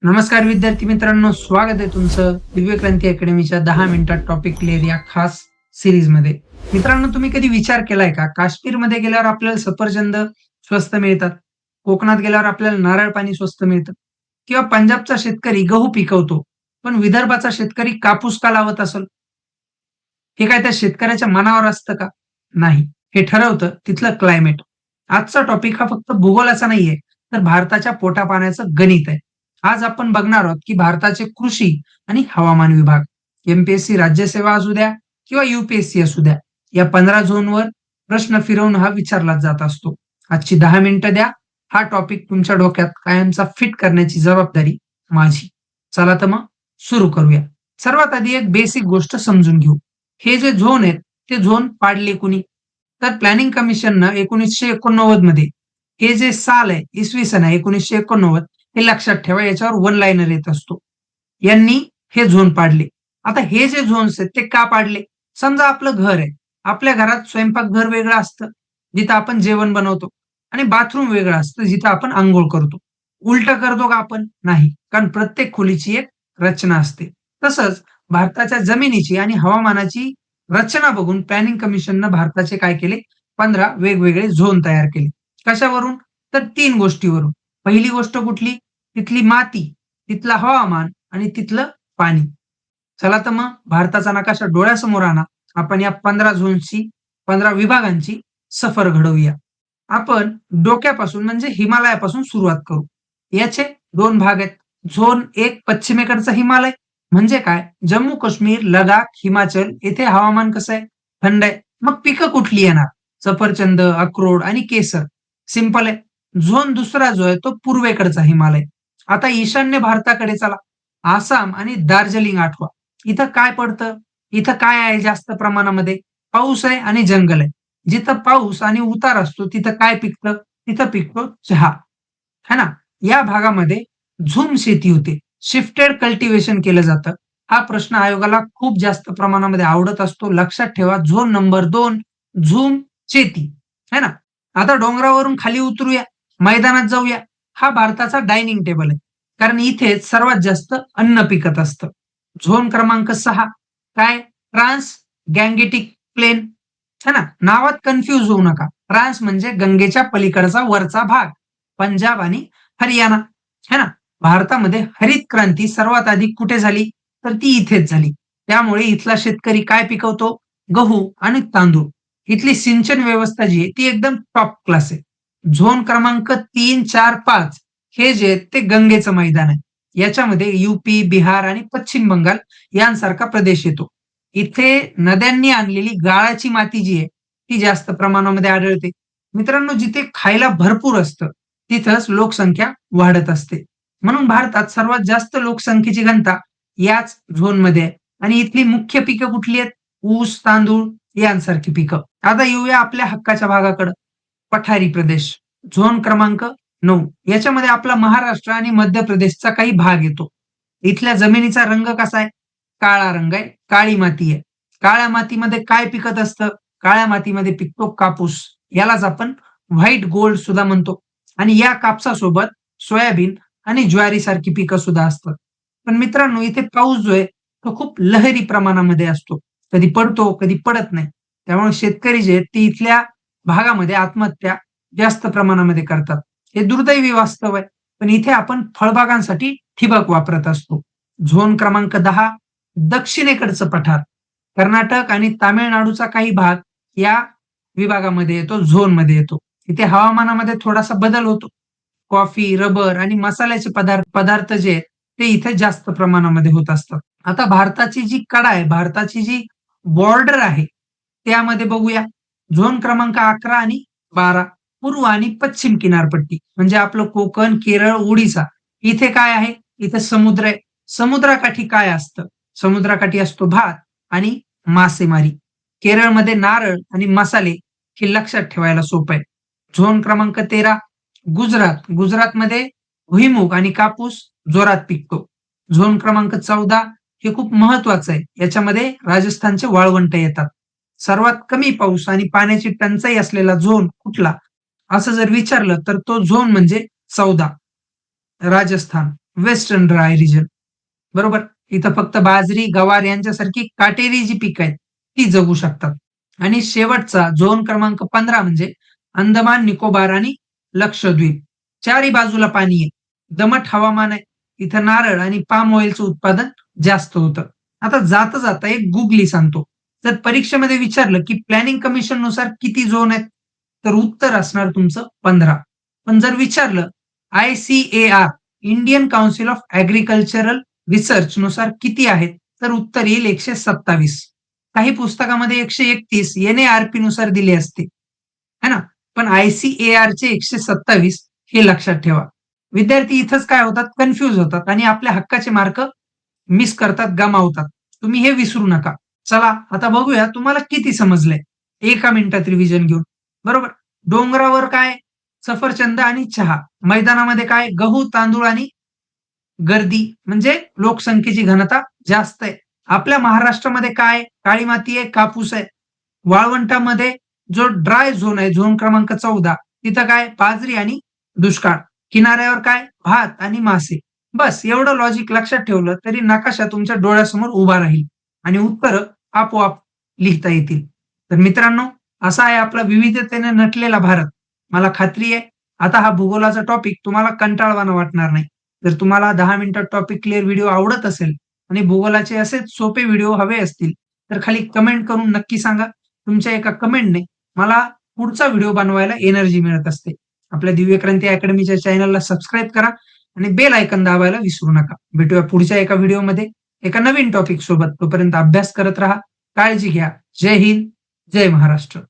नमस्कार विद्यार्थी मित्रांनो, स्वागत आहे तुमचं दिव्य क्रांती अकॅडमीच्या 10 मिनिटात टॉपिक क्लिअर या खास सिरीज मध्ये. मित्रांनो, तुम्ही कधी विचार केलाय का काश्मीरमध्ये गेल्यावर आपल्याला सफरचंद स्वस्त मिळतात, कोकणात गेल्यावर आपल्याला नारळ पाणी स्वस्त मिळतं किंवा पंजाबचा शेतकरी गहू पिकवतो पण विदर्भाचा शेतकरी कापूस का लावत असेल? हे काय त्या शेतकऱ्याच्या मनावर असतं का? नाही, हे ठरवतं तिथलं क्लायमेट. आजचा टॉपिक हा फक्त भूगोलाचा नाहीये, तर भारताच्या पोटापाण्याचं गणित आहे. आज आपण बघणार आहोत की भारताचे कृषी आणि हवामान विभाग, एमपीएससी राज्यसेवा असू द्या किंवा यूपीएससी असू द्या, या 15 झोनवर प्रश्न फिरवून हा विचारला जात असतो. आजची 10 मिनिटं द्या. हा टॉपिक तुमच्या डोक्यात कायमचा फिट करण्याची जबाबदारी माझी. चला तर मग सुरू करूया. सर्वात आधी एक बेसिक गोष्ट समजून घेऊ. हे जे झोन आहेत, ते झोन पाडले कुणी? तर प्लॅनिंग कमिशननं 1989 मध्ये हे जे साल आहे, इसवी सन आहे 1989, हे लक्षात ठेवा. याच्यावर वन लाईनर येत असतो. यांनी हे झोन पाडले. आता हे जे झोन्स आहेत ते का पाडले? समजा आपलं घर आहे. आपल्या घरात स्वयंपाकघर वेगळं असतं, जिथं आपण जेवण बनवतो आणि बाथरूम वेगळं असतं, जिथं आपण अंघोळ करतो. उलटं करतो का आपण? नाही. कारण प्रत्येक खोलीची एक रचना असते. तसंच भारताच्या जमिनीची आणि हवामानाची रचना बघून प्लॅनिंग कमिशननं भारताचे काय केले? 15 वेगवेगळे झोन तयार केले. कशावरून? तर 3 गोष्टीवरून. पहिली गोष्ट कुठली? तिथली माती, तिथलं हवामान आणि तिथलं पाणी. चला तर मग भारताचा नकाशा डोळ्यासमोर आणा. आपण या 15 झोन्सची, 15 विभागांची सफर घडवूया. आपण डोक्यापासून म्हणजे हिमालयापासून सुरुवात करू. याचे 2 भाग आहेत. झोन 1 पश्चिमेकडचा हिमालय म्हणजे काय? जम्मू काश्मीर, लडाख, हिमाचल येथे हवामान कसं आहे? थंड आहे. मग पिकं कुठली येणार? सफरचंद, अक्रोड आणि केसर. सिंपल आहे. झोन दुसरा जो आहे तो पूर्वेकडचा हिमालय. आता ईशान्य भारताकडे चला. आसाम आणि दार्जिलिंग आठवा. इथं काय पडतं? इथं काय आहे जास्त प्रमाणामध्ये? पाऊस आहे आणि जंगल आहे. जिथं पाऊस आणि उतार असतो तिथं काय पिकतं? तिथं पिकतो चहा. है ना? या भागामध्ये झूम शेती होते. शिफ्टेड कल्टिव्हेशन केलं जातं. हा प्रश्न आयोगाला खूप जास्त प्रमाणामध्ये आवडत असतो. लक्षात ठेवा झोन नंबर 2 झूम शेती. है ना? आता डोंगरावरून खाली उतरूया, मैदानात जाऊया. हा भारताचा डायनिंग टेबल आहे. कारण इथेच सर्वात जास्त अन्न पिकत असतं. झोन क्रमांक 6 काय? Trans Gangetic plain. है ना? नावात कन्फ्यूज होऊ नका. ट्रान्स म्हणजे गंगेच्या पलीकडचा वरचा भाग. पंजाब आणि हरियाणा. है ना? भारतामध्ये हरित क्रांती सर्वात आधी कुठे झाली? तर ती इथेच झाली. त्यामुळे इथला शेतकरी काय पिकवतो? गहू आणि तांदूळ. इथली सिंचन व्यवस्था जी आहे ती एकदम टॉप क्लास आहे. झोन क्रमांक 3, 4, 5 हे जे आहेत ते गंगेचं मैदान आहे. याच्यामध्ये यूपी, बिहार आणि पश्चिम बंगाल यांसारखा प्रदेश येतो. इथे नद्यांनी आणलेली गाळाची माती जी आहे ती जास्त प्रमाणामध्ये आढळते. मित्रांनो, जिथे खायला भरपूर असतं तिथंच लोकसंख्या वाढत असते. म्हणून भारतात सर्वात जास्त लोकसंख्येची घनता याच झोनमध्ये आहे आणि इथली मुख्य पिकं कुठली आहेत? ऊस, तांदूळ यांसारखी पिकं. आता येऊया आपल्या हक्काच्या भागाकडं. पठारी प्रदेश, झोन क्रमांक 9. याच्यामध्ये आपला महाराष्ट्र आणि मध्य प्रदेशचा काही भाग येतो. इथल्या जमिनीचा रंग कसा आहे? काळा रंग आहे, काळी माती आहे. काळ्या मातीमध्ये काय पिकत असतं? काळ्या मातीमध्ये पिकतो कापूस. यालाच आपण व्हाईट गोल्ड सुद्धा म्हणतो. आणि या कापसासोबत सोयाबीन आणि ज्वारीसारखी पिकं सुद्धा असतात. पण मित्रांनो, इथे पाऊस जो आहे तो खूप लहरी प्रमाणामध्ये असतो. कधी पडतो, कधी पडत नाही. त्यामुळे शेतकरी जे आहेत ते इथल्या भागामध्ये आत्महत्या जास्त प्रमाणामध्ये करतात. हे दुर्दैवी वास्तव आहे. पण इथे आपण फळबागांसाठी ठिबक वापरत असतो. झोन क्रमांक 10 दक्षिणेकडचं पठार. कर्नाटक आणि तामिळनाडूचा काही भाग या विभागामध्ये येतो, झोनमध्ये येतो. इथे हवामानामध्ये थोडासा बदल होतो. कॉफी, रबर आणि मसाल्याचे पदार्थ जे आहेत ते इथे जास्त प्रमाणामध्ये होत असतात. आता भारताची जी कडा आहे, भारताची जी बॉर्डर आहे, त्यामध्ये बघूया. झोन क्रमांक 11 आणि 12 पूर्व आणि पश्चिम किनारपट्टी म्हणजे आपलं कोकण, केरळ, ओडिसा. इथे काय आहे? इथे समुद्र आहे. समुद्राकाठी काय असतं? समुद्राकाठी असतो भात आणि मासेमारी. केरळमध्ये नारळ आणि मसाले हे लक्षात ठेवायला सोपं आहे. झोन क्रमांक 13 गुजरात. गुजरातमध्ये भुईमूग आणि कापूस जोरात पिकतो. झोन क्रमांक 14 हे खूप महत्वाचं आहे. याच्यामध्ये राजस्थानचे वाळवंट येतात. सर्वात कमी पाऊस आणि पाण्याची टंचाई असलेला झोन कुठला? असं जर विचारलं तर तो झोन म्हणजे 14 राजस्थान. Western dry region. बरोबर. इथं फक्त बाजरी, गवार यांच्यासारखी काटेरी जी पिकं आहेत, ती जगू शकतात. आणि शेवटचा झोन क्रमांक 15 म्हणजे अंदमान, निकोबार आणि लक्षद्वीप. चारही बाजूला पाणी आहे. दमट हवामान आहे. इथं नारळ आणि पाम ऑइलचं उत्पादन जास्त होतं. आता जाता-जाता एक गुगली सांगतो. जर परीक्षेमध्ये विचारलं, की प्लॅनिंग कमिशननुसार किती झोन आहेत? तर उत्तर असणार तुमचं 15. पण जर विचारलं ICAR Indian council of agricultural research नुसार किती आहेत? तर उत्तर येईल 127. काही पुस्तकामध्ये 131 NARP नुसार दिले असते. है ना? पण ICARचे 127 हे लक्षात ठेवा. विद्यार्थी इथंच काय होतात? कन्फ्यूज होतात आणि आपल्या हक्काचे मार्क मिस करतात, गमावतात. तुम्ही हे विसरू नका. चला आता बघूया तुम्हाला किती समजलंय. एका मिनिटात रिव्हिजन घेऊन. बरोबर. डोंगरावर काय? सफरचंद आणि चहा. मैदानामध्ये काय? गहू, तांदूळ आणि गर्दी म्हणजे लोकसंख्येची घनता जास्त आहे. आपल्या महाराष्ट्रामध्ये काय? काळी माती आहे, कापूस आहे. वाळवंटामध्ये जो ड्राय झोन आहे, झोन क्रमांक 14 तिथं काय? बाजरी आणि दुष्काळ. किनाऱ्यावर काय? भात आणि मासे. बस एवढं लॉजिक लक्षात ठेवलं तरी नकाशा तुमच्या डोळ्यासमोर उभा राहील आणि उत्तरं आपोआप लिहिता येतील. तर मित्रांनो, असा आहे आपला विविधतेने नटलेला भारत. मला खात्री आहे, आता हा भूगोलाचा टॉपिक तुम्हाला कंटाळवाणा वाटणार नाही. जर तुम्हाला 10 मिनिटात टॉपिक क्लिअर व्हिडिओ आवडत असेल आणि भूगोलाचे असेच सोपे व्हिडिओ हवे असतील, तर खाली कमेंट करून नक्की सांगा. तुमच्या एका कमेंटने मला पुढचा व्हिडिओ बनवायला एनर्जी मिळत असते. आपल्या दिव्यक्रांती अकॅडमीच्या चॅनलला सबस्क्राईब करा आणि बेल आयकॉन दाबायला विसरू नका. भेटूया पुढच्या एका व्हिडिओमध्ये एका नवीन टॉपिक सोबत. तोपर्यंत अभ्यास करत राहा. काळजी घ्या. जय हिंद, जय महाराष्ट्र.